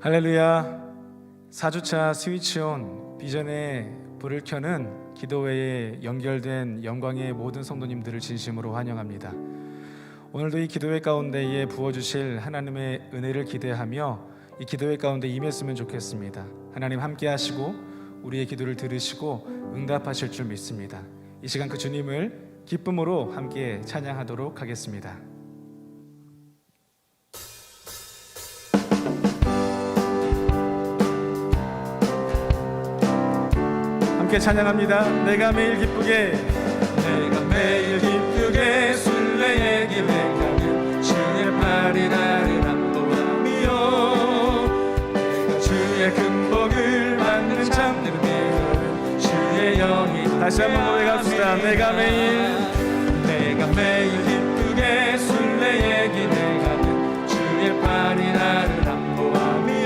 할렐루야. 4주차 스위치온 비전의 불을 켜는 기도회에 연결된 영광의 모든 성도님들을 진심으로 환영합니다. 오늘도 이 기도회 가운데에 부어주실 하나님의 은혜를 기대하며 이 기도회 가운데 임했으면 좋겠습니다. 하나님 함께 하시고 우리의 기도를 들으시고 응답하실 줄 믿습니다. 이 시간 그 주님을 기쁨으로 함께 찬양하도록 하겠습니다. 함께 찬양합니다. 내가 매일 기쁘게 순례의 길을 가는 주의 팔이 나를 안보하며 내가 주의 큰 복을 받는 참된 믿음 주의 영이 다시 한번 고백합시다. 내가 매일 기쁘게 순례의 길을 가는 주의 팔이 나를 안보하며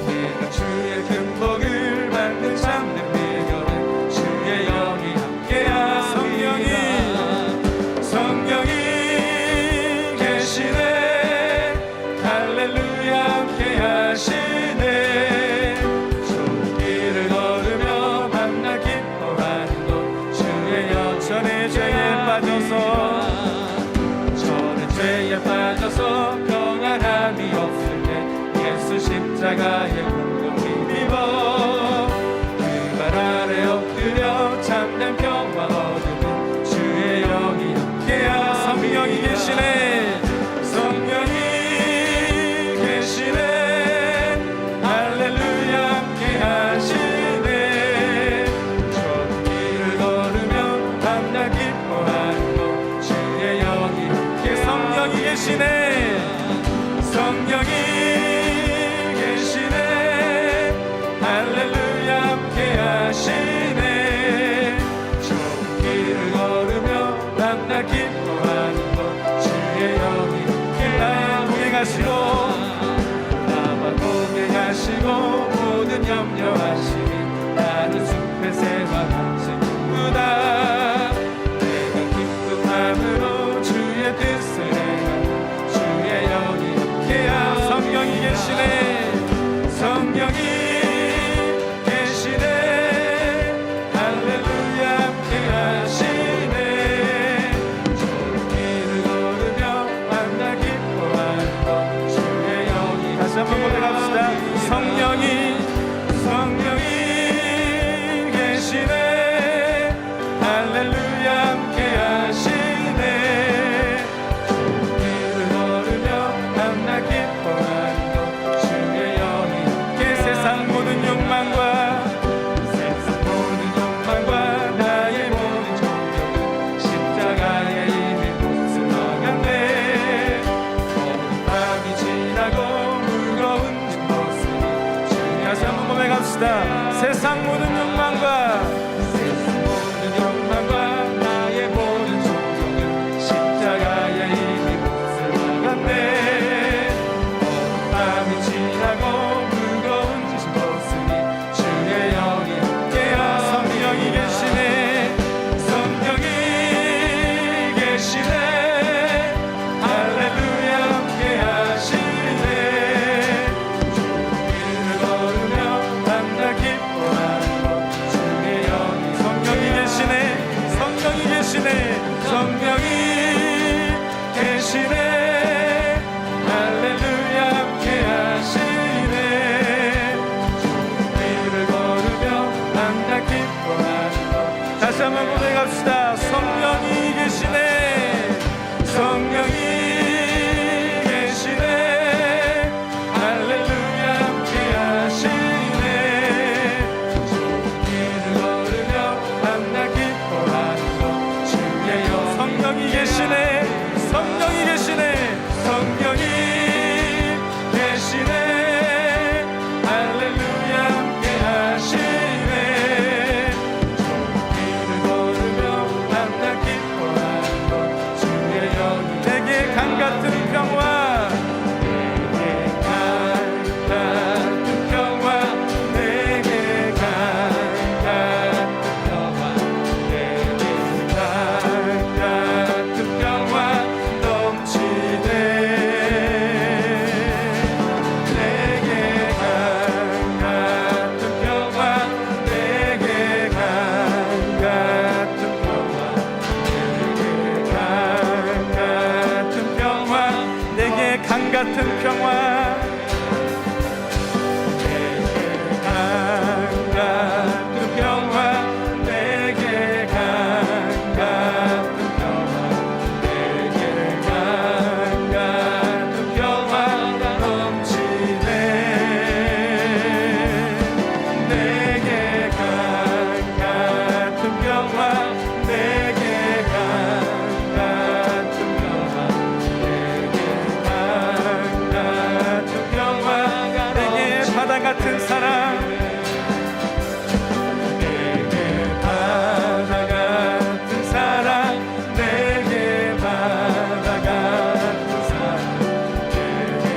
내가 주의 큰 복을 받는 참된 비결은 주의 영이 함께하리라. 성령이 계시네. 할렐루야 함께하시네. 좋은 길을 걸으며 만나 기뻐하는 것 주의 영. 전의 죄에 빠져서 평안함이 없을 때 예수 십자가의 공로를 힘입어 그 발 아래 엎드려 참된 평화 얻으면 주의 영이 함께하리라. 성령이 계시네. 성령이 계시네. 할렐루야 함께하시네. 좋은 길을 걸으며 만나 기뻐하는 것 주의 영이 함께. 성령이 계시네. 성령이 계시네. 할렐루야 함께하시네. 좋은 길을 걸으며 만나 기뻐하는 것 주의 영이 함께. 나와 동행하시고 모든 염려하시니 나는 숲의 새와 같이 기쁘다. 내가 기쁜 마음으로 주의 뜻을 행하는 주의 영이 함께하오. 성령이 계시네. 성령이 계시네. 할렐루야 함께하시네. 좋은 길을 걸으며 만나 기뻐하는 것 주의 영이. 다시 한번 고백합시다. 성령이 강 같은 평화, 강 같은 평화, 내게 강 같은 평화, 내게 강 같은 평화가 넘치네. 내게 강 같은 평화, 내게 강 같은 평화, 내게 강 같은 평화가 내게 바다 같은 사랑, 내게 바다 같은 사랑, 내게 바다 같은 사랑, 내게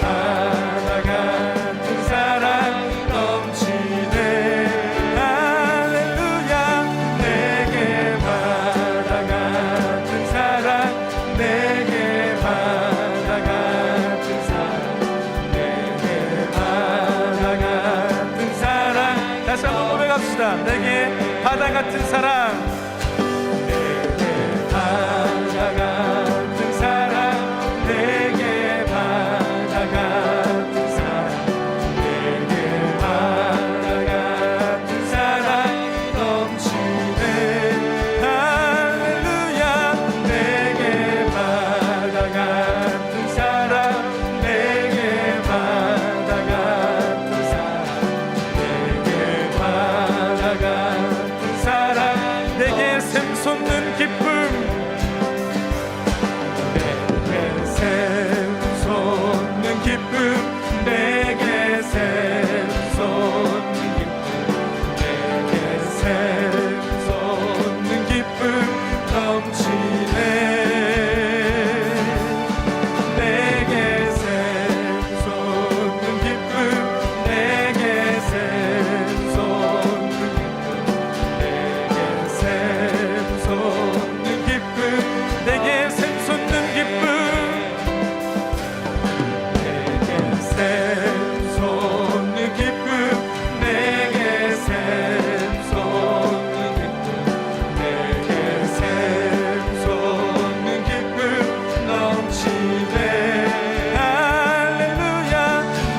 바다 같은 사랑 넘치네. 할렐루야. 내게 바다 같은 사랑, 내게 바다 같은 사랑, 내게 바다 같은 사랑. 다시 한번 고백합시다. 내게 바다 같은 사랑, 내게 바다 같은 사랑, 내게 바다 같은 사랑, 내게 바다 같은 사랑 넘치네. 할렐루야. 내게 바다 같은 사랑, 내게 바다 같은 사랑, 내게 바다 같은 사랑, 내게 샘솟는 기쁨, 내게 샘솟는 기쁨, 내게 샘솟는 기쁨, 내게 샘솟는 기쁨 넘치네. 내게 샘솟는 기쁨, 내게 샘솟는 기쁨, 내게 샘솟는 기쁨, 내게 샘솟는 기쁨, 내게 샘솟는 기쁨, 내게 샘솟는 기쁨, 내게 샘솟는 기쁨 넘치네. 할렐루야.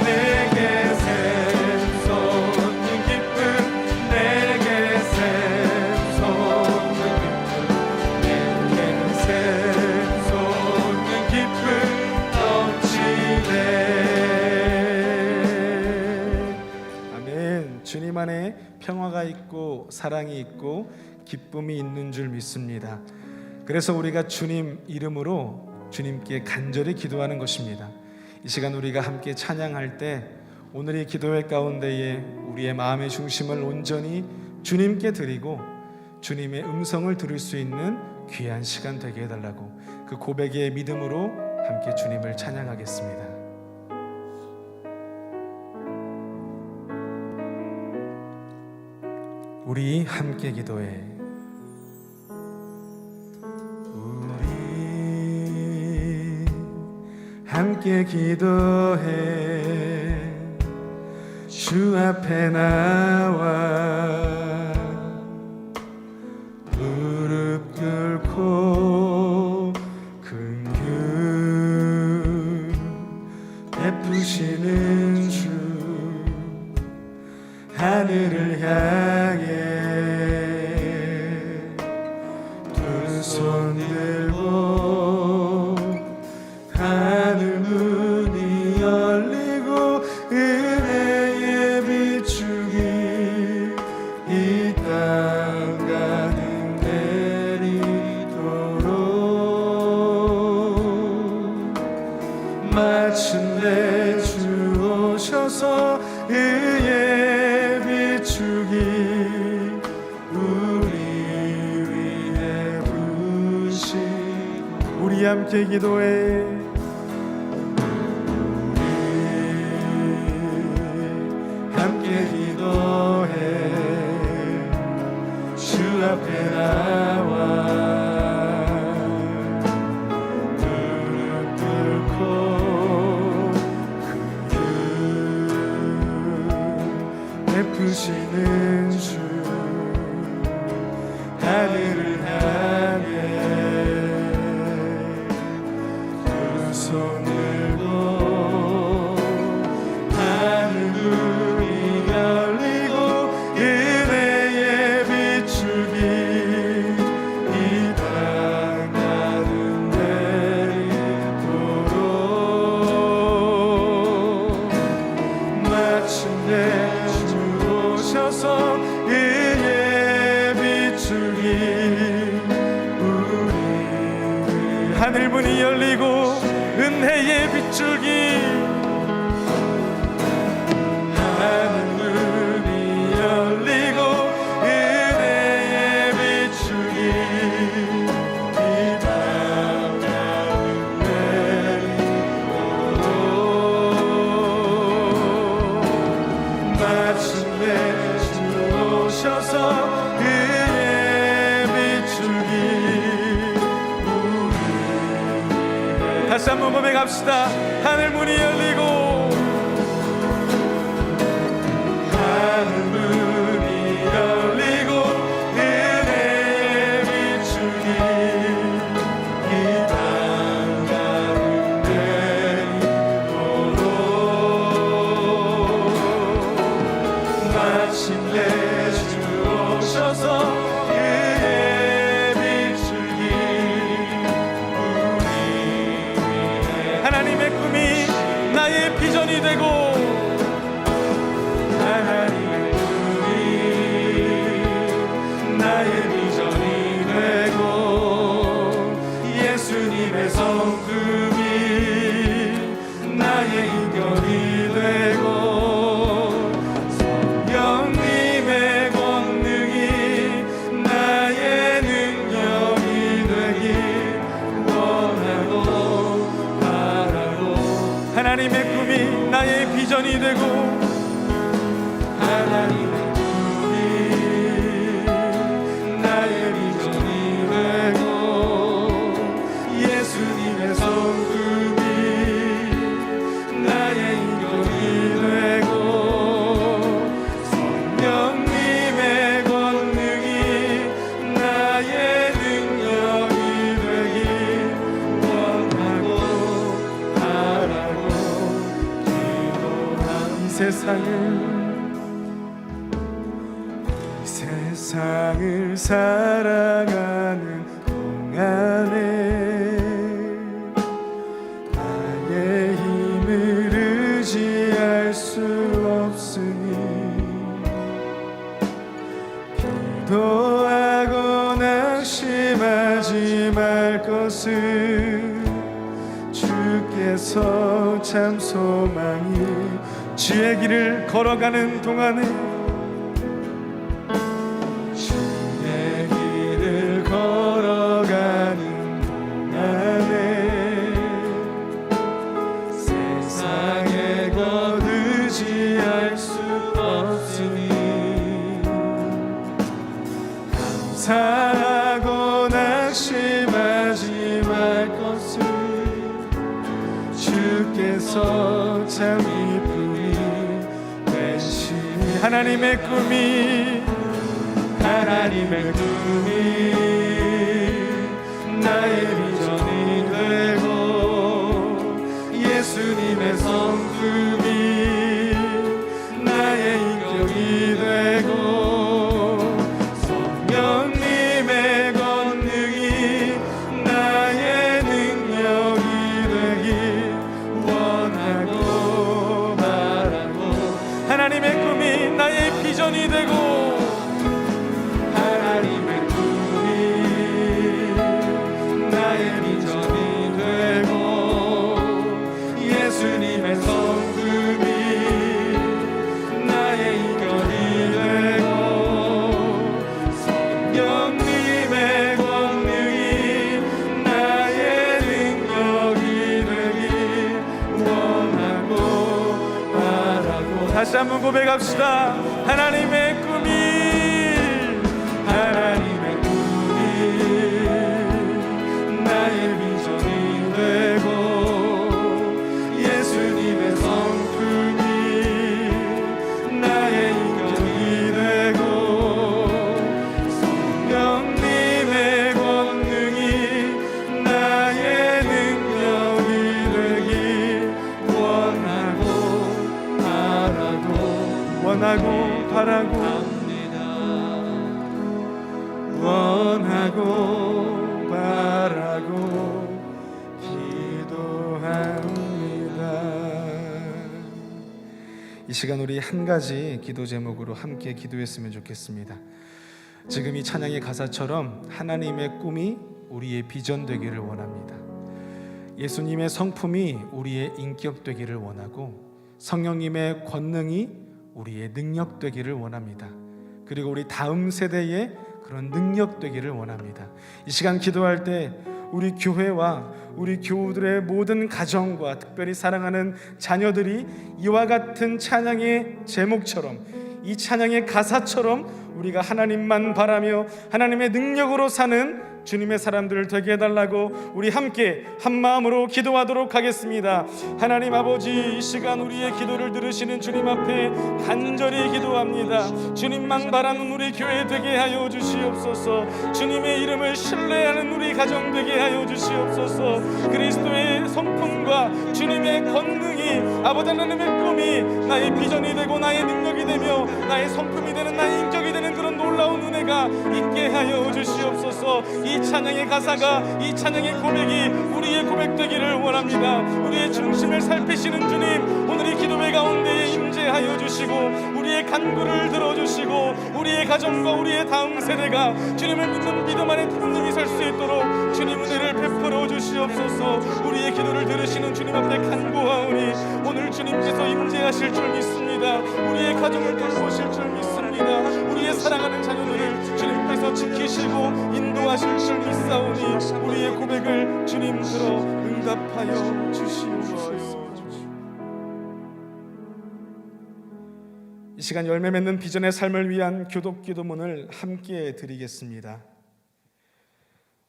내게 샘솟는 기쁨, 내게 샘솟는 기쁨, 내게 샘솟는 기쁨 넘치네. 아멘. 주님 안에 평화가 있고 사랑이 있고 기쁨이 있는 줄 믿습니다. 그래서 우리가 주님 이름으로 주님께 간절히 기도하는 것입니다. 이 시간 우리가 함께 찬양할 때 오늘 이 기도회 가운데에 우리의 마음의 중심을 온전히 주님께 드리고 주님의 음성을 들을 수 있는 귀한 시간 되게 해달라고 그 고백의 믿음으로 함께 주님을 찬양하겠습니다. 우리 함께 기도해. 우리 함께 기도해. 주 앞에 나와 무릎 꿇고 긍휼 베푸시는 주 하늘을 향해 두 손 들고 하늘 문이 열리고 은혜의 비추기 이 땅 가득 내리도록 마침내 주 오셔서 의의 비추기 우리 위해 부시고 우리 함께 기도해. 함께 기도해. 주 앞에 나와 무릎 꿇고 베푸시는 주 하늘을 향해 두 손을 문이 열리고 은혜의 비추기 이 땅 가운데 있도록 마침내 주 오셔서 은혜의 비추기 우리 하늘 문이 열리고 은혜의 비추기 하늘 문이 열리고 은혜의 비추기 이 땅 가운데 있도록 마침내 주 오셔서 은혜의 비추기 다시 한번 고백합시다. 하늘 문이 열리고 하늘 문이 열리고 은혜의 비추기 이 땅 가운데 있도록 마침내 주 오셔서 은혜의 비추기 하나님의 꿈이 나의 비전이 되고 하나님의 꿈이 나의 비전이 되고 예수님의 성품이 나의 인격이 되고 성령님의 권능이 나의 능력이 되길 원하고 하나님의 꿈이 나의 비전이 되고 하나님의 꿈이 나의 비전이 되고 예수님의 성품이 나의 인격이 되고 성령님의 권능이 나의 능력이 되길 원하고 바라고 세상을 살아가는 동안에 나의 힘을 의지할 수 없으니 기도하고 낙심하지 말 것을 주께서 참 소망이 주의 길을 걸어가는 동안에 주의 길을 걸어가는 동안에 세상에 것 의지할 수 없으니 감사하고 낙심하지 말 것을 주께서 참 이쁘니 되시니 하나님의 꿈이 나의 비전이 되고 예수님의 성품이 나의 인격이 되고 성령님의 권능이 나의 능력이 되길 원하고 바라고 하나님의 꿈이 나의 비전이 되고 하나님의 꿈이 나의 비전이 되고 예수님의 성품이 나의 인격이 되고 성령님의 권능이 나의 능력이 되길 원하고 바라고 다시 한번 고백합시다. 하나님의 꿈이 나의 비전이 되고 예수님의 성품이 나의 인격이 되고 성령님의 권능이 나의 능력이 되길 원하고 바라고 원하고 바라고 원하고 바라고 이 시간 우리 한 가지 기도 제목으로 함께 기도했으면 좋겠습니다. 지금 이 찬양의 가사처럼 하나님의 꿈이 우리의 비전 되기를 원합니다. 예수님의 성품이 우리의 인격 되기를 원하고 성령님의 권능이 우리의 능력 되기를 원합니다. 그리고 우리 다음 세대의 그런 능력 되기를 원합니다. 이 시간 기도할 때 우리 교회와 우리 교우들의 모든 가정과 특별히 사랑하는 자녀들이 이와 같은 찬양의 제목처럼 이 찬양의 가사처럼 우리가 하나님만 바라며 하나님의 능력으로 사는 주님의 사람들을 되게 해달라고 우리 함께 한마음으로 기도하도록 하겠습니다. 하나님 아버지, 이 시간 우리의 기도를 들으시는 주님 앞에 간절히 기도합니다. 주님만 바라는 우리 교회 되게 하여 주시옵소서. 주님의 이름을 신뢰하는 우리 가정 되게 하여 주시옵소서. 그리스도의 성품과 주님의 권능이 아버지 하나님의 꿈이 나의 비전이 되고 나의 능력이 되며 나의 성품이 되는 나의 인격이 되는 그런 놀라운 은혜가 있게 하여 주시옵소서. 이 찬양의 가사가 이 찬양의 고백이 우리의 고백 되기를 원합니다. 우리의 중심을 살피시는 주님, 오늘 이 기도회 가운데에 임재하여 주시고 우리의 간구를 들어주시고 우리의 가정과 우리의 다음 세대가 주님을 믿는 믿음 안에 든든히 설 수 있도록 주님 은혜를 베풀어 주시옵소서. 우리의 기도를 들으시는 주님 앞에 간구하오니 오늘 주님께서 임재하실 줄 믿습니다. 우리의 가정을 돌보실 줄 믿습니다. 우리의 사랑하는 자녀들을 주님께서 지키시고 인도하실 줄 믿사오니 우리의 고백을 주님 들어 응답하여 주시옵소서. 이 시간 열매 맺는 비전의 삶을 위한 교독 기도문을 함께 드리겠습니다.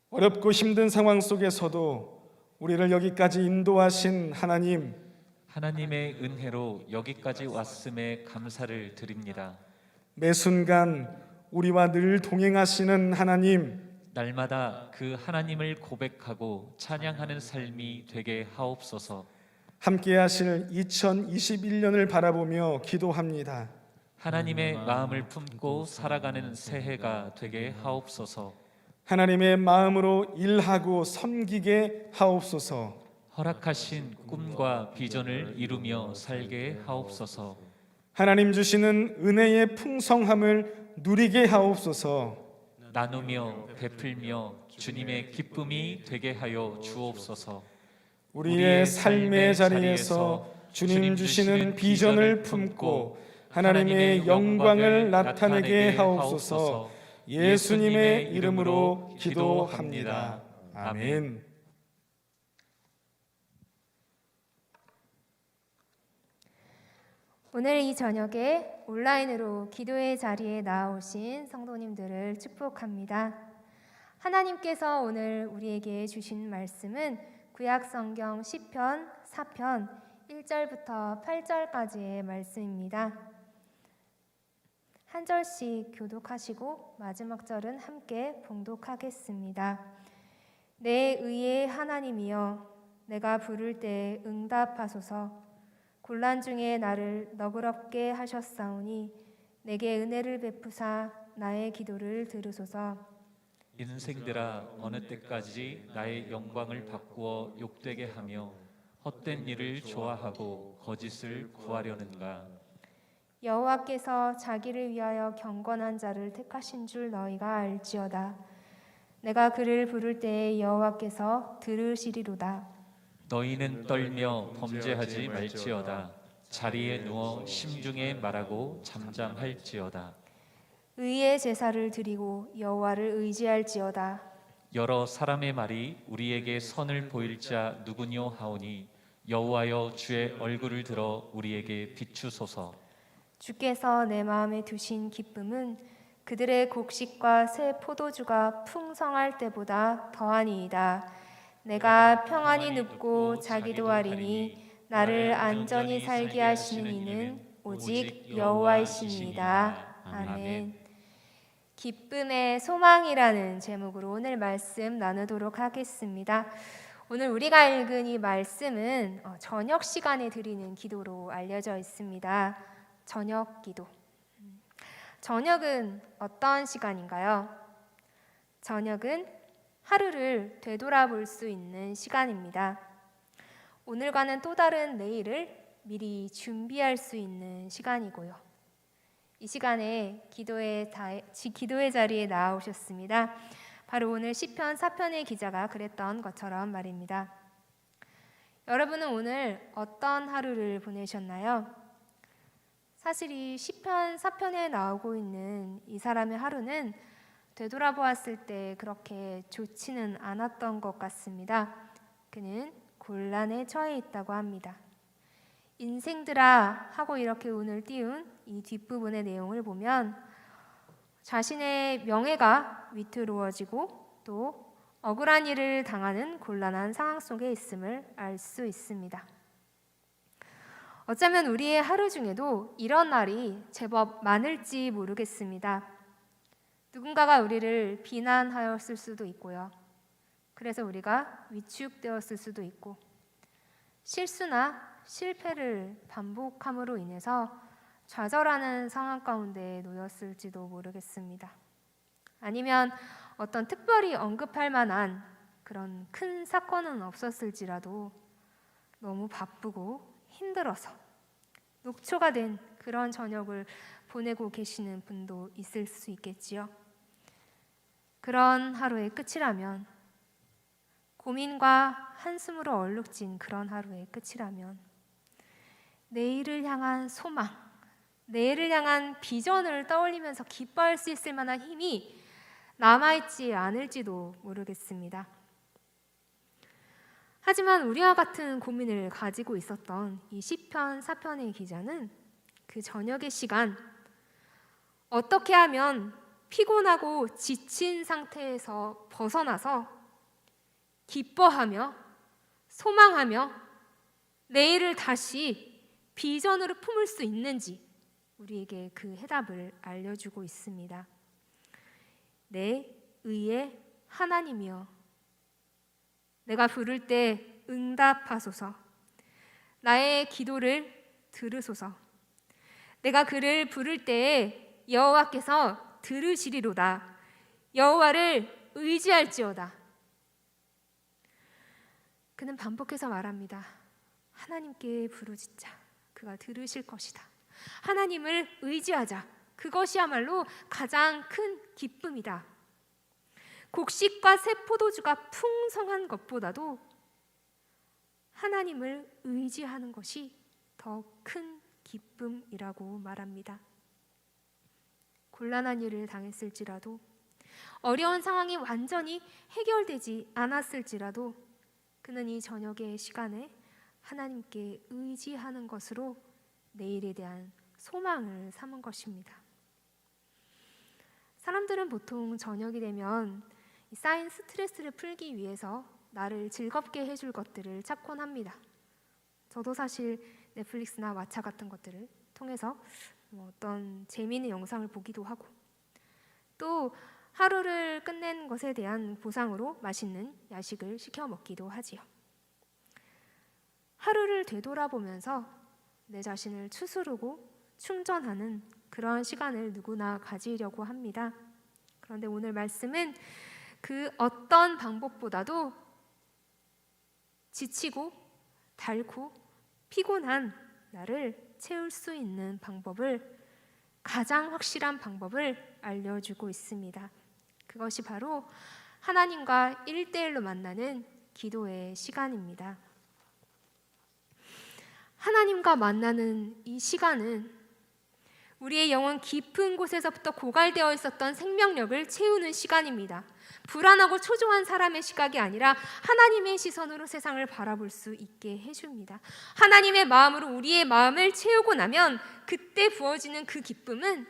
어렵고 힘든 상황 속에서도 우리를 여기까지 인도하신 하나님, 하나님의 은혜로 여기까지 왔음에 감사를 드립니다. 매 순간 우리와 늘 동행하시는 하나님, 날마다 그 하나님을 고백하고 찬양하는 삶이 되게 하옵소서. 함께 하실 2021년을 바라보며 기도합니다. 하나님의 마음을 품고 살아가는 새해가 되게 하옵소서. 하나님의 마음으로 일하고 섬기게 하옵소서. 허락하신 꿈과 비전을 이루며 살게 하옵소서. 하나님 주시는 은혜의 풍성함을 누리게 하옵소서. 나누며 베풀며 주님의 기쁨이 되게 하여 주옵소서. 우리의 삶의 자리에서 주님 주시는 비전을 품고 하나님의 영광을 나타내게 하옵소서. 예수님의 이름으로 기도합니다. 아멘. 오늘 이 저녁에 온라인으로 기도의 자리에 나오신 성도님들을 축복합니다. 하나님께서 오늘 우리에게 주신 말씀은 구약성경 시편 4편 1절부터 8절까지의 말씀입니다. 한 절씩 교독하시고 마지막 절은 함께 봉독하겠습니다. 내 의의 하나님이여, 내가 부를 때 응답하소서. 곤란 중에 나를 너그럽게 하셨사오니 내게 은혜를 베푸사 나의 기도를 들으소서. 인생들아, 어느 때까지 나의 영광을 바꾸어 욕되게 하며 헛된 일을 좋아하고 거짓을 구하려는가. 여호와께서 자기를 위하여 경건한 자를 택하신 줄 너희가 알지어다. 내가 그를 부를 때에 여호와께서 들으시리로다. 너희는 떨며 범죄하지 말지어다. 자리에 누워 심중에 말하고 잠잠할지어다. 의의 제사를 드리고 여호와를 의지할지어다. 여러 사람의 말이 우리에게 선을 보일 자 누구뇨 하오니 여호와여, 주의 얼굴을 들어 우리에게 비추소서. 주께서 내 마음에 두신 기쁨은 그들의 곡식과 새 포도주가 풍성할 때보다 더하니이다. 내가 평안히 눕고 자기도 하리니 나를 안전히 살게 하시는 이는 오직 여호와이시니이다. 아멘. 기쁨의 소망이라는 제목으로 오늘 말씀 나누도록 하겠습니다. 오늘 우리가 읽은 이 말씀은 저녁 시간에 드리는 기도로 알려져 있습니다. 저녁 기도. 저녁은 어떤 시간인가요? 저녁은 하루를 되돌아볼 수 있는 시간입니다. 오늘과는 또 다른 내일을 미리 준비할 수 있는 시간이고요. 이 시간에 기도의 자리에 나오셨습니다. 바로 오늘 시편 4편의 기자가 그랬던 것처럼 말입니다. 여러분은 오늘 어떤 하루를 보내셨나요? 사실 이 시편 4편에 나오고 있는 이 사람의 하루는 되돌아보았을 때 그렇게 좋지는 않았던 것 같습니다. 그는 곤란에 처해 있다고 합니다. 인생들아 하고 이렇게 운을 띄운 이 뒷부분의 내용을 보면 자신의 명예가 위태로워지고 또 억울한 일을 당하는 곤란한 상황 속에 있음을 알 수 있습니다. 어쩌면 우리의 하루 중에도 이런 날이 제법 많을지 모르겠습니다. 누군가가 우리를 비난하였을 수도 있고요. 그래서 우리가 위축되었을 수도 있고, 실수나 실패를 반복함으로 인해서 좌절하는 상황 가운데 놓였을지도 모르겠습니다. 아니면 어떤 특별히 언급할 만한 그런 큰 사건은 없었을지라도 너무 바쁘고 힘들어서 녹초가 된 그런 저녁을 보내고 계시는 분도 있을 수 있겠지요. 그런 하루의 끝이라면, 고민과 한숨으로 얼룩진 그런 하루의 끝이라면 내일을 향한 소망, 내일을 향한 비전을 떠올리면서 기뻐할 수 있을 만한 힘이 남아있지 않을지도 모르겠습니다. 하지만 우리와 같은 고민을 가지고 있었던 이 시편 4편의 기자는 그 저녁의 시간, 어떻게 하면 피곤하고 지친 상태에서 벗어나서 기뻐하며 소망하며 내일을 다시 비전으로 품을 수 있는지 우리에게 그 해답을 알려주고 있습니다. 내 의의 하나님이여, 내가 부를 때 응답하소서. 나의 기도를 들으소서. 내가 그를 부를 때에 여호와께서 들으시리로다. 여호와를 의지할지어다. 그는 반복해서 말합니다. 하나님께 부르짖자. 그가 들으실 것이다. 하나님을 의지하자. 그것이야말로 가장 큰 기쁨이다. 곡식과 새 포도주가 풍성한 것보다도 하나님을 의지하는 것이 더 큰 기쁨이라고 말합니다. 곤란한 일을 당했을지라도, 어려운 상황이 완전히 해결되지 않았을지라도 그는 이 저녁의 시간에 하나님께 의지하는 것으로 내일에 대한 소망을 삼은 것입니다. 사람들은 보통 저녁이 되면 쌓인 스트레스를 풀기 위해서 나를 즐겁게 해줄 것들을 찾곤 합니다. 저도 사실 넷플릭스나 왓챠 같은 것들을 통해서 어떤 재미있는 영상을 보기도 하고, 또 하루를 끝낸 것에 대한 보상으로 맛있는 야식을 시켜 먹기도 하지요. 하루를 되돌아보면서 내 자신을 추스르고 충전하는 그런 시간을 누구나 가지려고 합니다. 그런데 오늘 말씀은 그 어떤 방법보다도 지치고 닳고 피곤한 나를 채울 수 있는 방법을, 가장 확실한 방법을 알려주고 있습니다. 그것이 바로 하나님과 1대1로 만나는 기도의 시간입니다. 하나님과 만나는 이 시간은 우리의 영혼 깊은 곳에서부터 고갈되어 있었던 생명력을 채우는 시간입니다. 불안하고 초조한 사람의 시각이 아니라 하나님의 시선으로 세상을 바라볼 수 있게 해줍니다. 하나님의 마음으로 우리의 마음을 채우고 나면 그때 부어지는 그 기쁨은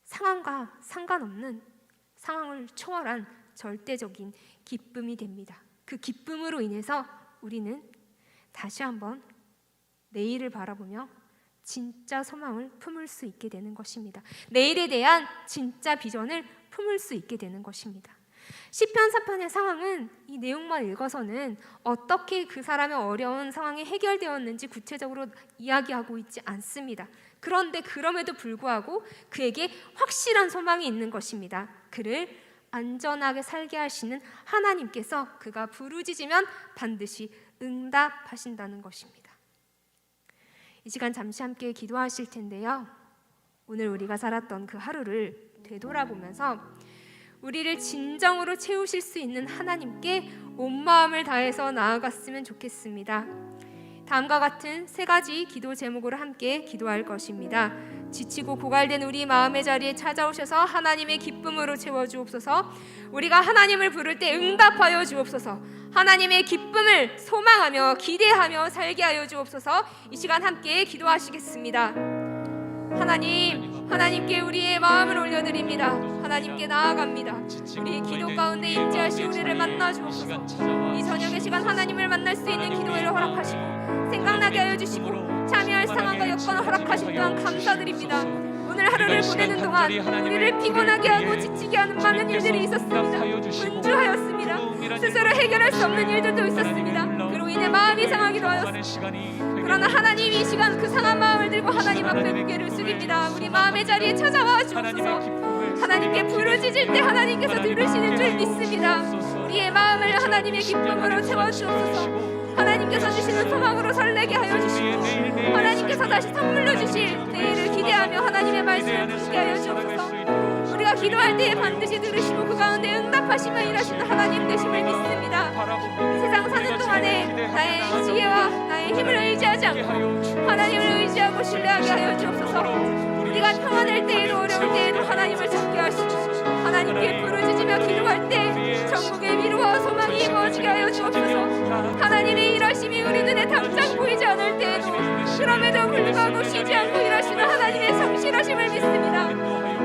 상황과 상관없는, 상황을 초월한 절대적인 기쁨이 됩니다. 그 기쁨으로 인해서 우리는 다시 한번 내일을 바라보며 진짜 소망을 품을 수 있게 되는 것입니다. 내일에 대한 진짜 비전을 품을 수 있게 되는 것입니다. 시편 4편의 상황은 이 내용만 읽어서는 어떻게 그 사람의 어려운 상황이 해결되었는지 구체적으로 이야기하고 있지 않습니다. 그런데 그럼에도 불구하고 그에게 확실한 소망이 있는 것입니다. 그를 안전하게 살게 하시는 하나님께서 그가 부르짖으면 반드시 응답하신다는 것입니다. 이 시간 잠시 함께 기도하실 텐데요. 오늘 우리가 살았던 그 하루를 되돌아보면서 우리를 진정으로 채우실 수 있는 하나님께 온 마음을 다해서 나아갔으면 좋겠습니다. 다음과 같은 세 가지 기도 제목으로 함께 기도할 것입니다. 지치고 고갈된 우리 마음의 자리에 찾아오셔서 하나님의 기쁨으로 채워주옵소서. 우리가 하나님을 부를 때 응답하여 주옵소서. 하나님의 기쁨을 소망하며 기대하며 살게 하여 주옵소서. 이 시간 함께 기도하시겠습니다. 하나님께 우리의 마음을 올려드립니다. 하나님께 나아갑니다. 우리 기도 가운데 임재하시 우리를 만나 주옵소서. 이 저녁의 시간 하나님을 만날 수 있는 기도회를 허락하시고 생각나게 하여 주시고 참여할 상황과 여건을 허락하신 또한 감사드립니다. 오늘 하루를 보내는 동안 우리를 피곤하게 하고 지치게 하는 많은 일들이 있었습니다. 분주하였습니다. 스스로 해결할 수 없는 일들도 있었습니다. 그로 인해 마음이 상하기도 하였습니다. 그러나 하나님 이 시간 그 상한 마음을 들고 하나님 앞에 무게를 숙입니다. 우리 마음의 자리에 찾아와 주옵소서. 하나님께 부르짖을 때 하나님께서 들으시는 줄 믿습니다. 우리의 마음을 하나님의 기쁨으로 채워주옵소서. 하나님께서 주시는 소망으로 설레게 하여 주시고 하나님께서 다시 선물로 주실 내일을 기대하며 하나님의 말씀을 듣게 하여 주옵소서. 우리가 기도할 때에 반드시 들으시고 그 가운데 응답하시며 일하시는 하나님 되심을 믿습니다. 이 세상 사는 동안에 나의 지혜와 나의 힘을 의지하지 않고 하나님을 의지하고 신뢰하게 하여 주옵소서. 우리가 평안할 때에도 어려울 때에도 하나님을 찾게 하시고 하나님께 부르짖으며 기도할 때 천국의 위로와 소망이 이루어지게 하여 주옵소서. 하나님의 일하심이 우리 눈에 당장 보이지 않을 때에도 그럼에도 불구하고 쉬지 않고 일하시는 하나님의 성실하심을 믿습니다.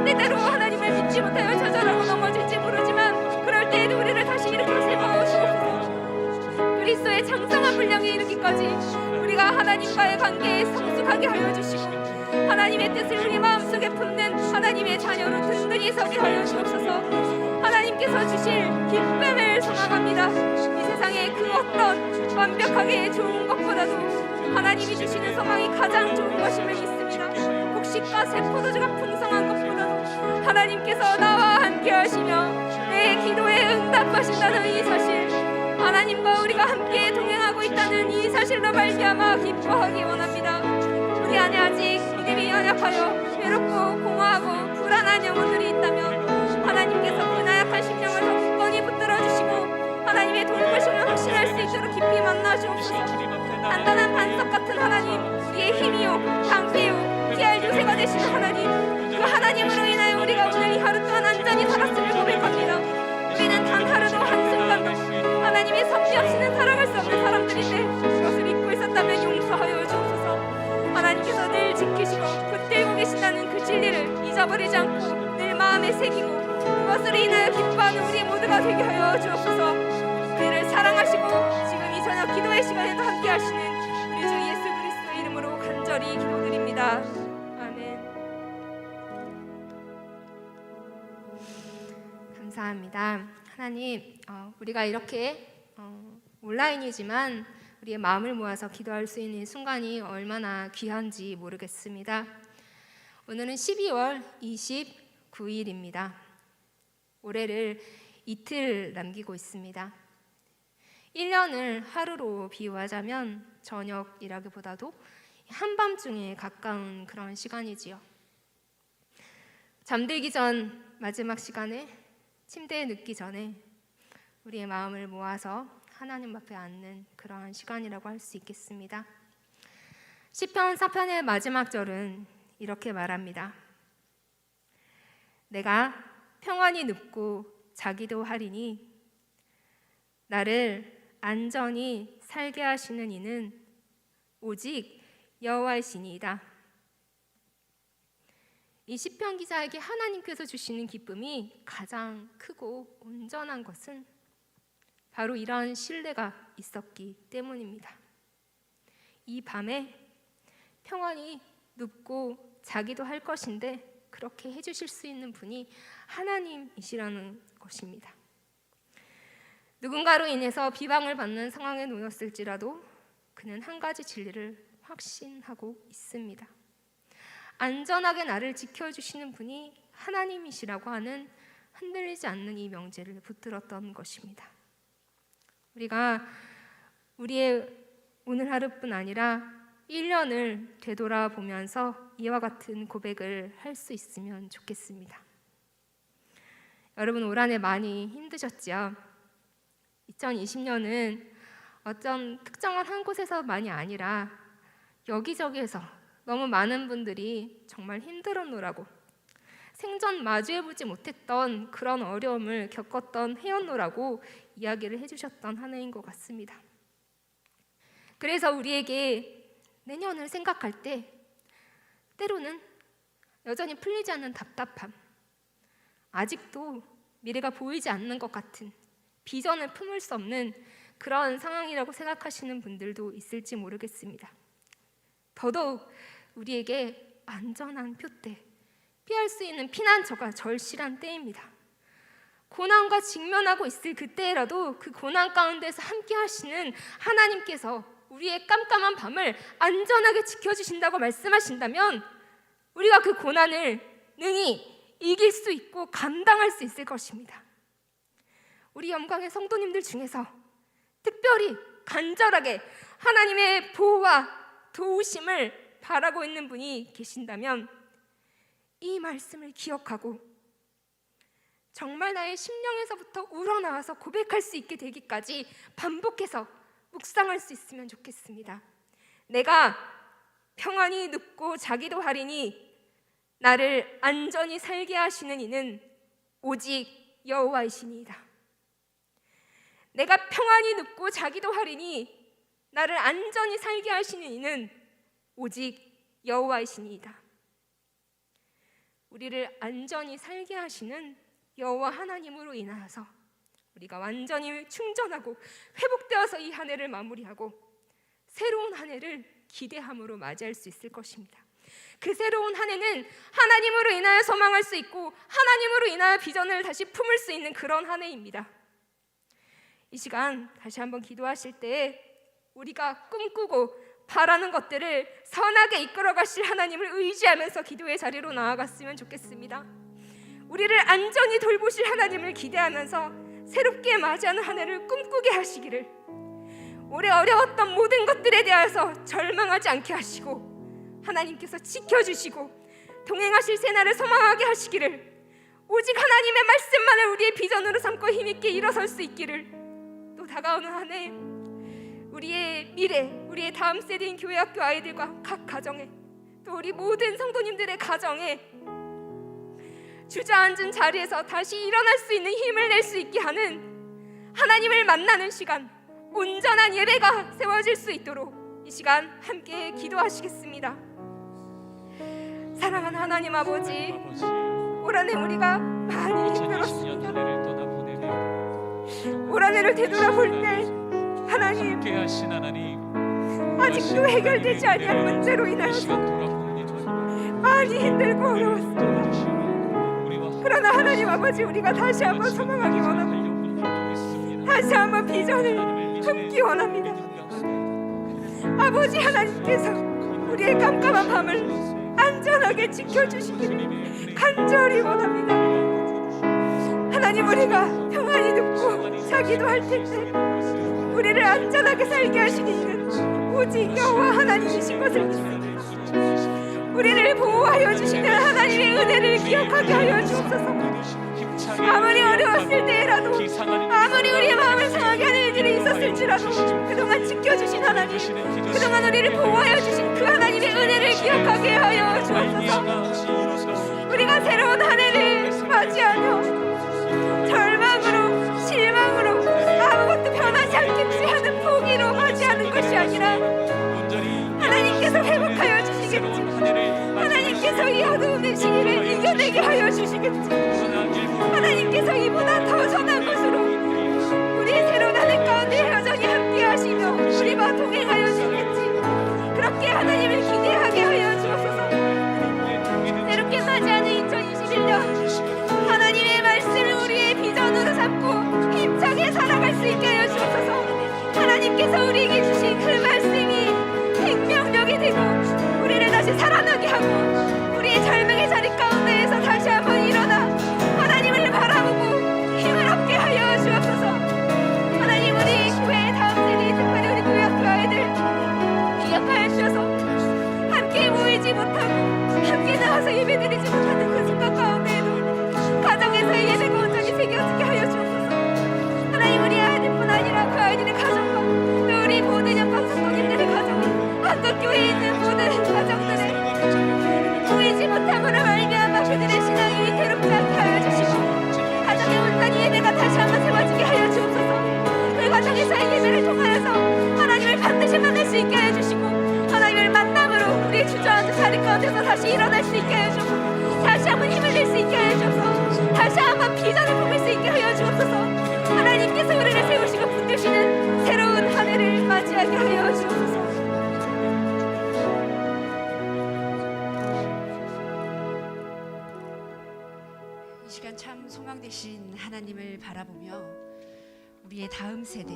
때때로 하나님을 믿지 못하여 좌절하고 넘어질지 모르지만 그럴 때에도 우리를 다시 일으켜 세워 주옵소서. 그리스도의 장성한 분량에 이르기까지 우리가 하나님과의 관계에 성숙하게 하여 주시고 하나님의 뜻을 우리 마음속에 품는 하나님의 자녀로 든든히 서게 하여 주옵소서. 하나님께서 주실 기쁨을 소망합니다. 이 세상의 그 어떤 완벽하게 좋은 것보다도 하나님이 주시는 소망이 가장 좋은 것임을 믿습니다. 곡식과 새 포도주가 풍성한 것보다도 하나님께서 나와 함께 하시며 내 기도에 응답하신다는 이 사실, 하나님과 우리가 함께 동행하고 있다는 이 사실로 말미암아 기뻐하기 원합니다. 우리 안에 아직 믿음이 연약하여 외롭고 공허하고 불안한 영혼들이 있다면 하나님께서 그 나약한 심령을 더 굳건히 붙들어 주시고 하나님의 돌보심을 확신할 수 있도록 깊이 만나 주옵소서. 단단한 반석 같은 하나님, 우리의 힘이요 방패요 피할 요새가 되시는 하나님, 그 하나님으로 인하여 우리가 오늘 이 하루 동안 안전히 살았음을 고백합니다. 우리는 단 하루도 한순간도 하나님의 섭리 없이는 살아갈 수 없는 사람들인데 그것을 믿고 있었다면 용서하여 주옵소서. 하나님께서 늘 지키시고 붙들고 계신다는 그 진리를 잊어버리지 않고 늘 마음에 새기고 그것을 인하여 기뻐하는 우리 모두가 되게 하여 주옵소서. 우리를 사랑하시고 지금 이 저녁 기도의 시간에도 함께 하시는 우리 주 예수 그리스도의 이름으로 간절히 기도드립니다. 아멘. 감사합니다. 하나님, 우리가 이렇게 온라인이지만 우리의 마음을 모아서 기도할 수 있는 순간이 얼마나 귀한지 모르겠습니다. 오늘은 12월 29일입니다. 올해를 이틀 남기고 있습니다. 1년을 하루로 비유하자면 저녁이라기보다도 한밤중에 가까운 그런 시간이지요. 잠들기 전 마지막 시간에 침대에 눕기 전에 우리의 마음을 모아서 하나님 앞에 앉는 그러한 시간이라고 할 수 있겠습니다. 시편 4편의 마지막 절은 이렇게 말합니다. 내가 평안히 눕고 자기도 하리니 나를 안전히 살게 하시는 이는 오직 여호와이시니이다. 이 시편 기자에게 하나님께서 주시는 기쁨이 가장 크고 온전한 것은 바로 이러한 신뢰가 있었기 때문입니다. 이 밤에 평안히 눕고 자기도 할 것인데 그렇게 해주실 수 있는 분이 하나님이시라는 것입니다. 누군가로 인해서 비방을 받는 상황에 놓였을지라도 그는 한 가지 진리를 확신하고 있습니다. 안전하게 나를 지켜주시는 분이 하나님이시라고 하는 흔들리지 않는 이 명제를 붙들었던 것입니다. 우리가 우리의 오늘 하루뿐 아니라 1년을 되돌아보면서 이와 같은 고백을 할 수 있으면 좋겠습니다. 여러분, 올 한 해 많이 힘드셨지요? 2020년은 어떤 특정한 한 곳에서만이 아니라 여기저기에서 너무 많은 분들이 정말 힘들었노라고, 생전 마주해보지 못했던 그런 어려움을 겪었던 해였노라고 이야기를 해주셨던 한 해인 것 같습니다. 그래서 우리에게 내년을 생각할 때 때로는 여전히 풀리지 않는 답답함, 아직도 미래가 보이지 않는 것 같은 비전을 품을 수 없는 그런 상황이라고 생각하시는 분들도 있을지 모르겠습니다. 더더욱 우리에게 안전한 표대, 피할 수 있는 피난처가 절실한 때입니다. 고난과 직면하고 있을 그때라도 그 고난 가운데서 함께 하시는 하나님께서 우리의 깜깜한 밤을 안전하게 지켜주신다고 말씀하신다면 우리가 그 고난을 능히 이길 수 있고 감당할 수 있을 것입니다. 우리 영광의 성도님들 중에서 특별히 간절하게 하나님의 보호와 도우심을 바라고 있는 분이 계신다면 이 말씀을 기억하고 정말 나의 심령에서부터 우러나와서 고백할 수 있게 되기까지 반복해서 묵상할 수 있으면 좋겠습니다. 내가 평안히 눕고 자기도 하리니 나를 안전히 살게 하시는 이는 오직 여호와이시니이다. 내가 평안히 눕고 자기도 하리니 나를 안전히 살게 하시는 이는 오직 여호와이시니이다. 우리를 안전히 살게 하시는 여호와 하나님으로 인하여서 우리가 완전히 충전하고 회복되어서 이 한 해를 마무리하고 새로운 한 해를 기대함으로 맞이할 수 있을 것입니다. 그 새로운 한 해는 하나님으로 인하여 소망할 수 있고 하나님으로 인하여 비전을 다시 품을 수 있는 그런 한 해입니다. 이 시간 다시 한번 기도하실 때 우리가 꿈꾸고 바라는 것들을 선하게 이끌어 가실 하나님을 의지하면서 기도의 자리로 나아갔으면 좋겠습니다. 우리를 안전히 돌보실 하나님을 기대하면서 새롭게 맞이하는 한 해를 꿈꾸게 하시기를, 올해 어려웠던 모든 것들에 대해서 절망하지 않게 하시고 하나님께서 지켜주시고 동행하실 새날을 소망하게 하시기를, 오직 하나님의 말씀만을 우리의 비전으로 삼고 힘있게 일어설 수 있기를, 또 다가오는 한 해 우리의 미래, 우리의 다음 세대인 교회학교 아이들과 각 가정에, 또 우리 모든 성도님들의 가정에 주저앉은 자리에서 다시 일어날 수 있는 힘을 낼 수 있게 하는 하나님을 만나는 시간, 온전한 예배가 세워질 수 있도록 이 시간 함께 기도하시겠습니다. 사랑하는 하나님 아버지, 올 한 해 우리가 많이 힘들었습니다. 올 한 해를 되돌아볼 때 하나님, 아직도 해결되지 아니한 문제로 인하여서 많이 힘들고 어려웠습니다. 그러나 하나님 아버지, 우리가 다시 한번 소망하기 원합니다. 다시 한번 비전을 품기 원합니다. 아버지 하나님께서 우리의 깜깜한 밤을 안전하게 지켜주시기를 간절히 원합니다. 하나님, 우리가 평안히 눕고 자기도 할 텐데 우리를 안전하게 살게 하시는 이는 오직 여호와 하나님이신 것을 믿습니다. 우리를 보호하여 주시는 하나님의 은혜를 기억하게 하여 주옵소서. 아무리 어려웠을 때라도, 아무리 우리의 마음을 상하게 하는 일들이 있었을지라도 그동안 지켜주신 하나님, 그동안 우리를 보호하여 주신 그 하나님의 은혜를 기억하게 하여 주옵소서. 우리가 새로운 한 해를 맞이하며 절망으로, 실망으로, 아무것도 변하지 않겠지 하는 포기로 맞이하는 것이 아니라 하나님께서 회복하여 주시겠지, 하나님께서 이 어두운 시기를 이겨내게 하여 주시겠지, 하나님께서 이보다 더 선한 것으로 우리의 새로운 한 해 가운데 여전히 함께 하시며 우리와 동행하여 주시겠지. 그렇게 하나님을 기대하게 하여 주옵소서. 새롭게 맞이하는 2021년 하나님의 말씀을 우리의 비전으로 삼고 힘차게 살아갈 수 있는 하나님께서 우리에게 주신 그 말씀이 생명력이 되고 우리를 다시 살아나게 하고 우리의 절망의 자리 가운데에서 다시 한번 일어나 하나님을 바라보고 힘을 얻게 하여 주옵소서. 하나님, 우리 교회의 다음 세대, 특별히 우리 교회 아이들 기억하여 주셔서 함께 모이지 못하고 함께 나와서 예배드리지 못하는 그 순간 가운데에도 가정에서의 예배가 온전히 새겨지게 하여 주옵소서. 하나님, 우리 아이들뿐 아니라 그 아이들의 가정과 또 우리 모든 영광 성도님들의 가정과 한국교회에 있는 모든 가정들의 모이지 못함으로 말미암아 그들의 신앙이 위태롭지 않게 하여 주시고 가정의 온전히 예배가 다시 한번 세워지게 하여 주옵소서. 그 가정에서의 예배를 통하여서 하나님을 반드시 만날 수 있게 하여 주시고 하나님을 만남으로 우리의 주저앉은 자리 가운데서 다시 일어날 수 있게 하여 주옵소서. 다시 한번 힘을 낼 수 있게 하여 주옵소서. 다시 한번 비전을 품을 수 있게 하여 주옵소서. 하나님께서 우리를 세우시고 붙드시는 새로운 한 해를 맞이하게 하여 주옵소서. 이 시간 참 소망 되신 하나님을 바라보며 우리의 다음 세대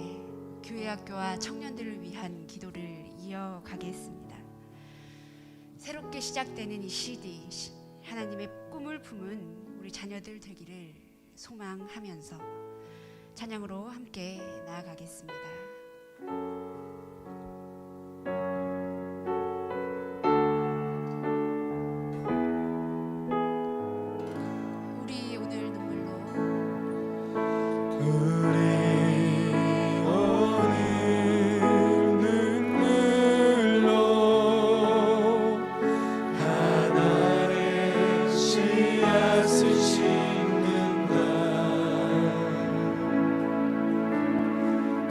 교회학교와 청년들을 위한 기도를 이어가겠습니다. 새롭게 시작되는 이 시대, 하나님의 꿈을 품은 우리 자녀들 되기를 소망하면서 찬양으로 함께 나아가겠습니다. 우리 오늘 눈물로 하나의 씨앗을 심는다.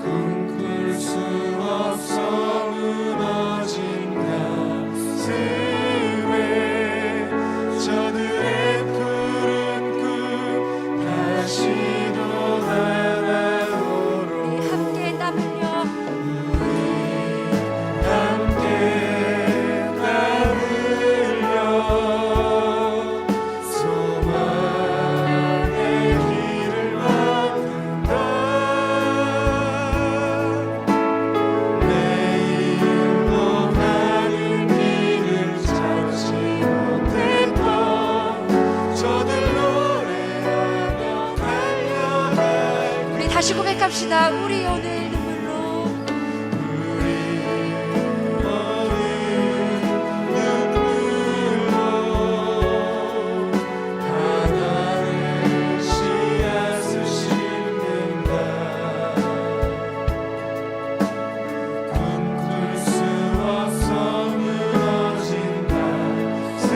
꿈꿀 수 없어 무너진 가슴에 저들의 푸른 꿈 다시 돋아나도록 우리 함께 땀 흘려 함께 땀 흘려 소망의 길을 걷는다. 내일도 가는 길을 찾지 못했던 저들 노래하며 달려갈 우리 다시 고백합시다. 우리 오늘 눈물로 하나의 씨앗을 심는다. 꿈꿀 수 없어 무너진 가슴에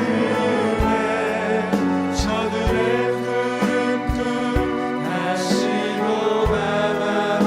저들의 푸른 꿈 다시 돋아나도록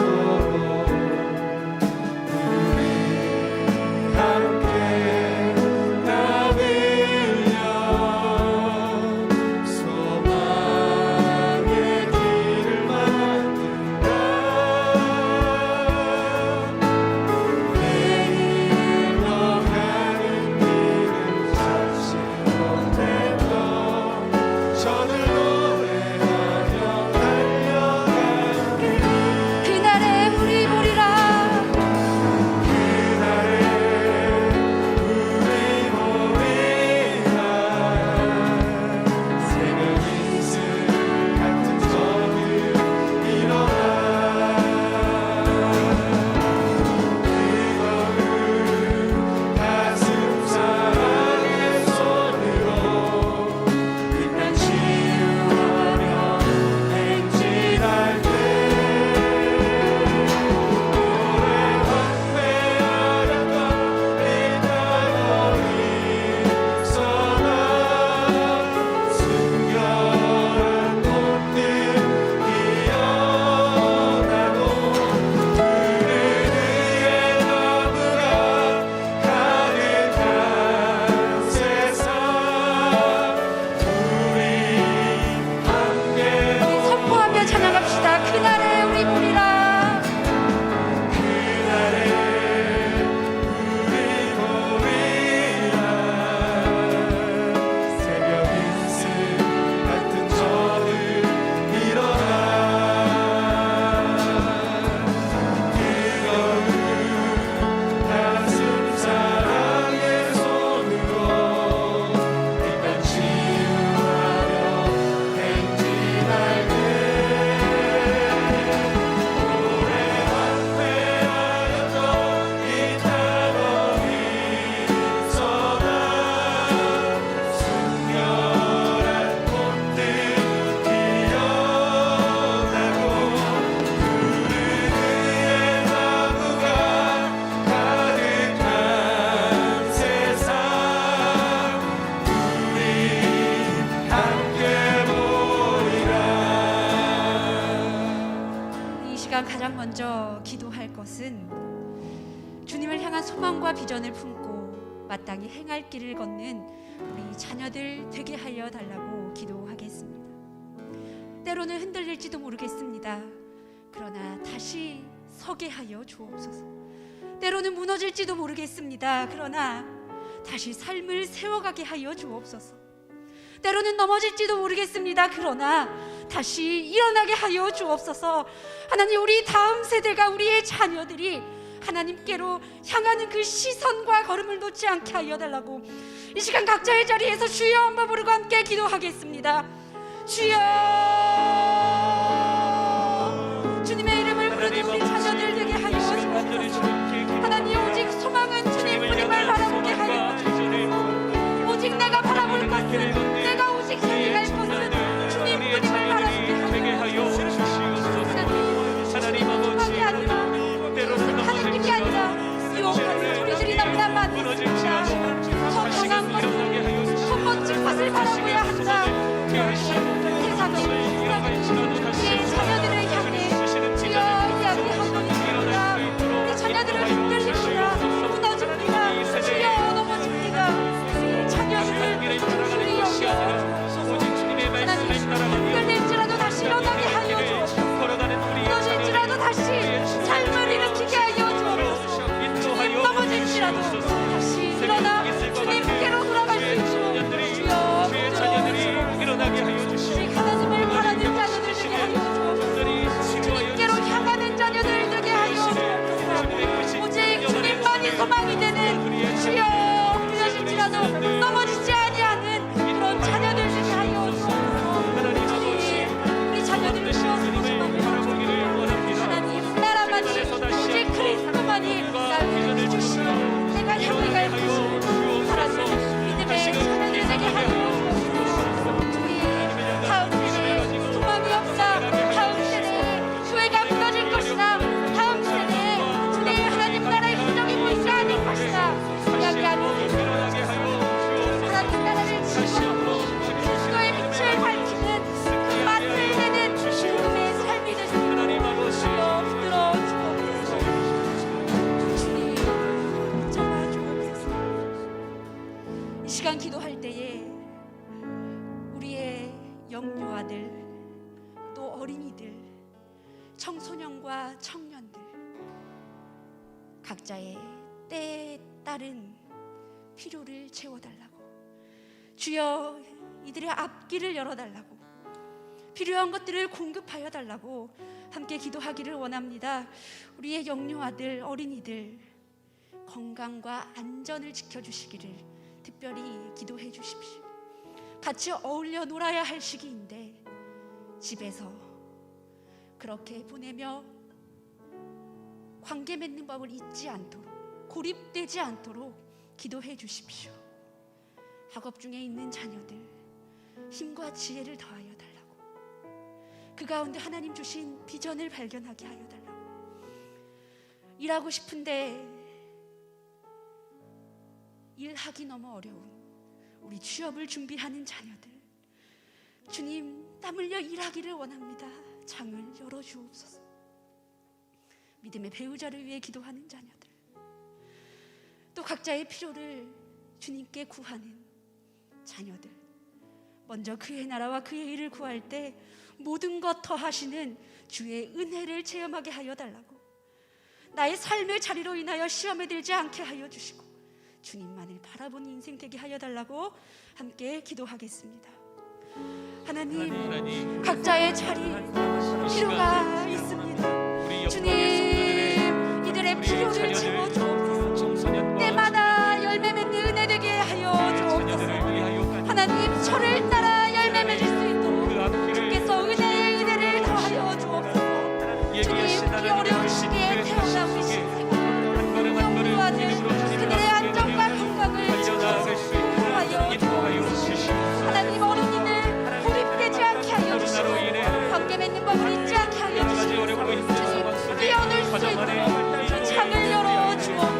먼저 기도할 것은 주님을 향한 소망과 비전을 품고 마땅히 행할 길을 걷는 우리 자녀들 되게 하여 달라고 기도하겠습니다. 때로는 흔들릴지도 모르겠습니다. 그러나 다시 서게 하여 주옵소서. 때로는 무너질지도 모르겠습니다. 그러나 다시 삶을 세워가게 하여 주옵소서. 때로는 넘어질지도 모르겠습니다. 그러나 다시 일어나게 하여 주옵소서. 하나님, 우리 다음 세대가, 우리의 자녀들이 하나님께로 향하는 그 시선과 걸음을 놓지 않게 하여 달라고 이 시간 각자의 자리에서 주여 한번 부르고 함께 기도하겠습니다. 주여, 주님의 이름을 부르는 우리 자녀들 되게 하여 주옵소서. 하나님, 오직 소망은 주님뿐임을 바라보게 하여 주옵소서. 오직 내가 바라볼 것은, 내가 오직 향해갈 것은 주님뿐임을 바라보게 하여 주옵소서. 하나님 아버지, 하느님이 아니라 유혹하는 소리들이 너무나 많습니다. 더 강한 것을, 더 멋진 것을 바라보야 한다. 세상은 우리의 자녀들을 향해 주여 이야기하고 있습니다. 우리 자녀들을 흔들립니다. 무너집니다. 주여 넘어집니다. 우리 자녀들을 주의 여겨 하나님, 흔들릴지라도 다시 일어나게 하여 주옵소서. 무너질지라도 다시 삶을 일으키게 하여 주옵소서. 넘어질지라도 다시 일어나 주님께로 돌아갈 수 있도록 주여 우리 하나님을 바라는 자녀들 되게 하여 주옵소서. 주님께로 향하는 자녀들 되게 하여 주옵소서. 오직 주님만이 소망이 되는 주여 무너질지라도 넘어지지 아니하는 그런 자녀들 되게 하여 주옵소서. 주님, 우리 자녀들을 주옵소서. 하나님, 나라만이 오직 그리스도만이 나를 주시고 내가 향해 갈 곳을 바라는 믿음의 자녀들 되게 하여 주옵소서. 우리 다음 세대에 소망이 없다, 다음 세대에 교회가 무너질 것이다, 다음 세대에 주의 하나님 나라의 흔적이 보이지 않을 것이다 이야기하는 하나님 나라를 지키고 그리스도의 빛을 밝히는 그 맛을 내는 복음의 삶이 되시고 주여 붙들어 주옵소서. 주님 붙잡아 주옵소서. 이 시간 기도할 때에 우리의 영유아들, 또 어린이들, 청소년과 청년들 각자의 때에 따른 필요를 채워달라고, 주여 이들의 앞길을 열어달라고, 필요한 것들을 공급하여 달라고 함께 기도하기를 원합니다. 우리의 영유아들, 어린이들 건강과 안전을 지켜주시기를 특별히 기도해 주십시오. 같이 어울려 놀아야 할 시기인데 집에서 그렇게 보내며 관계 맺는 법을 잊지 않도록, 고립되지 않도록 기도해 주십시오. 학업 중에 있는 자녀들 힘과 지혜를 더하여 달라고, 그 가운데 하나님 주신 비전을 발견하게 하여 달라고, 일하고 싶은데 일하기 너무 어려운 우리 취업을 준비하는 자녀들, 주님 땀 흘려 일하기를 원합니다. 장을 열어주옵소서. 믿음의 배우자를 위해 기도하는 자녀들, 또 각자의 필요를 주님께 구하는 자녀들, 먼저 그의 나라와 그의 일을 구할 때 모든 것 더하시는 주의 은혜를 체험하게 하여 달라고, 나의 삶의 자리로 인하여 시험에 들지 않게 하여 주시고 주님만을 바라보는 인생 되게 하여 달라고 함께 기도하겠습니다. 하나님, 각자의 자리 필요가 있습니다. 주님, 이들의 필요를 채워 주옵소서. 때마다 열매 맺는 은혜 되게 하여 주옵소서. 하나님, 철을 따라 열매 맺을 수 있도록 주께서 은혜의 은혜를 더하여 주옵소서. 주님, 이 어려운 시기에 태어난 우리 영유아들, 그들의 안전과 건강을 지켜하여 주옵소서. 하나님, 어린이들 고립되지 않게 하여 주시고 관계 맺는 법을 잊지 않게 하여 주시고 주님, 뛰어놀 수 있도록 창을 열어 주옵소서.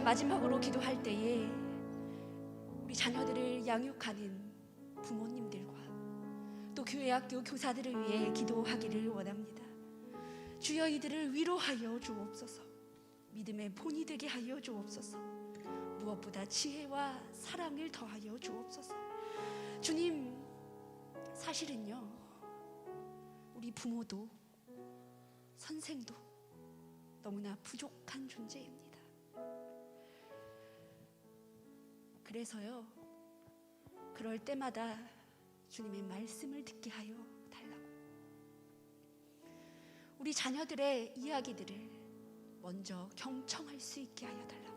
마지막으로 기도할 때에 우리 자녀들을 양육하는 부모님들과 또 교회 학교 교사들을 위해 기도하기를 원합니다. 주여 이들을 위로하여 주옵소서. 믿음의 본이 되게 하여 주옵소서. 무엇보다 지혜와 사랑을 더하여 주옵소서. 주님, 사실은요, 우리 부모도 선생도 너무나 부족한 존재입니다. 그래서요, 그럴 때마다 주님의 말씀을 듣게 하여 달라고, 우리 자녀들의 이야기들을 먼저 경청할 수 있게 하여 달라고,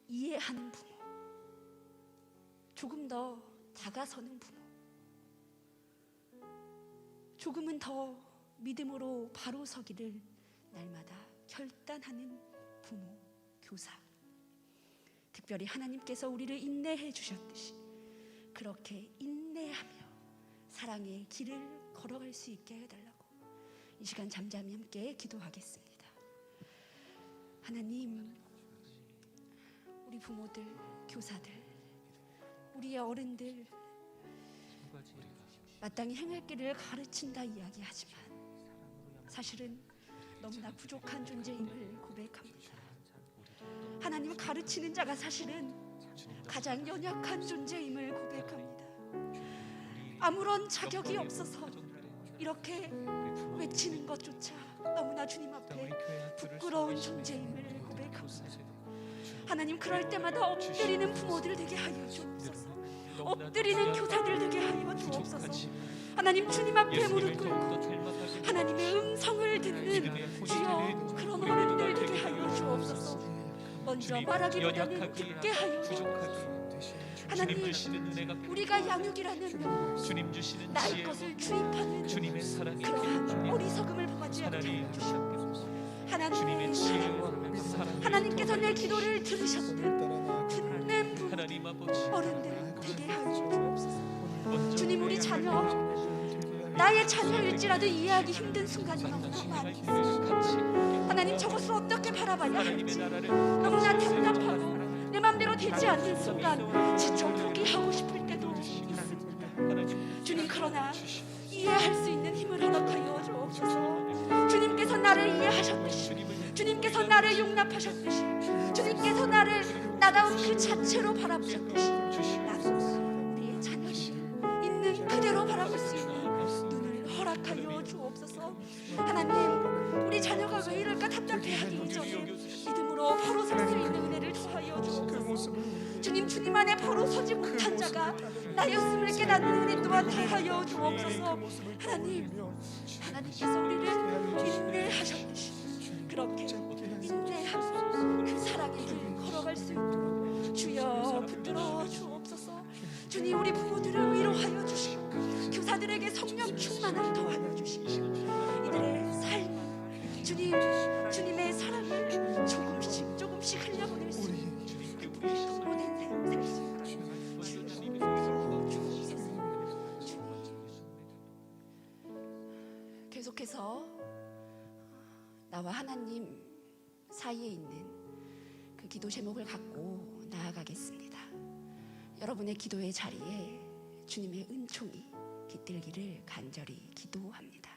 이해하는 부모, 조금 더 다가서는 부모, 조금은 더 믿음으로 바로 서기를 날마다 결단하는 부모, 교사, 특별히 하나님께서 우리를 인내해 주셨듯이 그렇게 인내하며 사랑의 길을 걸어갈 수 있게 해달라고 이 시간 잠잠히 함께 기도하겠습니다. 하나님, 우리 부모들, 교사들, 우리의 어른들 마땅히 행할 길을 가르친다 이야기하지만 사실은 너무나 부족한 존재임을 고백합니다. 하나님, 가르치는 자가 사실은 가장 연약한 존재임을 고백합니다. 아무런 자격이 없어서 이렇게 외치는 것조차 너무나 주님 앞에 부끄러운 존재임을 고백합니다. 하나님, 그럴 때마다 엎드리는 부모들 되게 하여 주옵소서. 엎드리는 교사들 되게 하여 주옵소서. 하나님, 주님 앞에 무릎 꿇고 하나님의 음성을 듣는 주여 그런 어른들 되게 하여 주옵소서. 먼저 말하기보다는 듣게 하여 주옵소서. 하나님, 우리가 양육이라는 명으로 나의 것을 주입하는 주님의 사랑이 그러한 어리석음을 범하지 않게 하여 주옵소서. 하나님께서 내 기도를 들으셨듯 듣는 부모, 하나님 아버지, 어른들 되게 하여 주옵소서. 주님, 우리 자녀, 나의 자녀일지라도 이해하기 힘든 순간이 너무나 많이 있습니다. 하나님, 저것을 어떻게 바라봐야 할지 너무나 답답하고 내 맘대로 되지 않는 순간 지쳐 포기하고 싶을 때도 있습니다. 주님, 그러나 이해할 수 있는 힘을 허락하여 주옵소서. 주님께서 나를 이해하셨듯이, 주님께서 나를 용납하셨듯이, 주님께서 나를 나다운 그 자체로 바라보셨듯이 나도 우리의 자녀를 있는 그대로 바라볼 수 있는 눈을 허락하여 주옵소서. 하나님, 우리 자녀가 왜 이럴까 답답해하기 이전에 믿음으로 바로 설 수 있는 은혜를 더하여 주옵소서. 주님, 주님 안에 바로 서지 못한 자가 나였음을 깨닫는 은혜 또한 더하여 주옵소서. 하나님께서 우리를 인내하셨듯이 그렇게 인내하며 그 사랑의 길 걸어갈 수 있도록 주여 붙들어 주옵소서. 주님, 우리 부모들을 위로하여 주시고 교사들에게 성령 충만을 더하여 주시고 이들의 삶, 주님의 사랑을 조금씩 조금씩 흘려보낼 수 있는 그 모든 삶 살수 있도록 주여 주옵소서. 계속해서 나와 하나님 사이에 있는 그 기도 제목을 갖고 나아가겠습니다. 여러분의 기도의 자리에 주님의 은총이 깃들기를 간절히 기도합니다.